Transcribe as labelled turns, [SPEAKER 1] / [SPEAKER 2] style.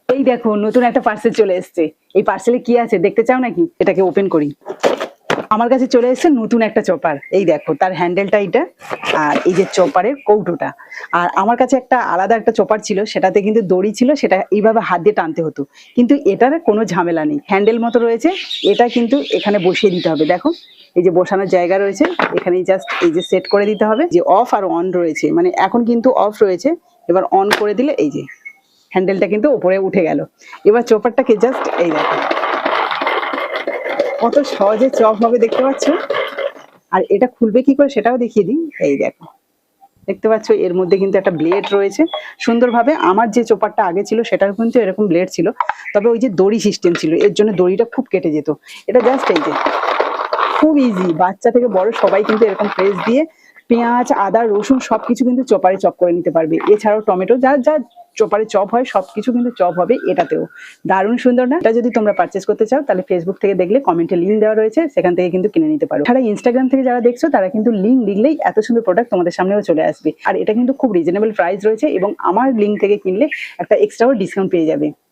[SPEAKER 1] এই দেখো নতুন একটা পার্সেল চলে এসেছে। এই পার্সেলে কি আছে দেখতে চাও নাকি? এটাকে ওপেন করি। আমার কাছে চলে এসেছে নতুন একটা চপার। এই দেখো তার হ্যান্ডেলটা এইটা, আর এই যে চপারের কৌটোটা। আর আমার কাছে একটা আলাদা একটা চপার ছিল, সেটাতে কিন্তু দড়ি ছিল, সেটা এইভাবে হাত দিয়ে টানতে হতো। কিন্তু এটার কোনো ঝামেলা নেই, হ্যান্ডেল মতো রয়েছে। এটা কিন্তু এখানে বসিয়ে দিতে হবে, দেখো এই যে বসানোর জায়গা রয়েছে, এখানেই জাস্ট এই যে সেট করে দিতে হবে। যে অফ আর অন রয়েছে, মানে এখন কিন্তু অফ রয়েছে, এবার অন করে দিলে এই যে হ্যান্ডেলটা কিন্তু উপরে উঠে গেল। এবার চপারটাকে জাস্ট এই দেখো কত সহজে চপ হবে দেখতে পাচ্ছ। আর এটা খুলবে কি করে সেটাও দেখিয়ে দিই। এই দেখো দেখতে পাচ্ছ এর মধ্যে কিন্তু একটা ব্লেড রয়েছে সুন্দরভাবে। আমার যে চোপারটা আগে ছিল সেটার কিন্তু এরকম ব্লেড ছিল, তবে ওই যে দড়ি সিস্টেম ছিল, এর জন্য দড়িটা খুব কেটে যেত। এটা জাস্ট এই যে খুব ইজি, বাচ্চা থেকে বড় সবাই কিন্তু এরকম প্রেস দিয়ে পেঁয়াজ আদা রসুন সবকিছু কিন্তু চপারে চপ করে নিতে পারবে। এছাড়াও টমেটো যা যা চপারে চপ হয় সবকিছু কিন্তু চপ হবে এটাতেও। দারুণ সুন্দর না? এটা যদি তোমরা পারচেস করতে চাও তাহলে ফেসবুক থেকে দেখলে কমেন্টে লিঙ্ক দেওয়া রয়েছে, সেখান থেকে কিন্তু কিনে নিতে পারো। ছাড়া ইনস্টাগ্রাম থেকে যারা দেখছো তারা কিন্তু লিঙ্ক লিখলেই এত সুন্দর প্রোডাক্ট তোমাদের সামনেও চলে আসবে। আর এটা কিন্তু খুব রিজনেবল প্রাইস রয়েছে, এবং আমার লিঙ্ক থেকে কিনলে একটা এক্সট্রাও ডিসকাউন্ট পেয়ে যাবে।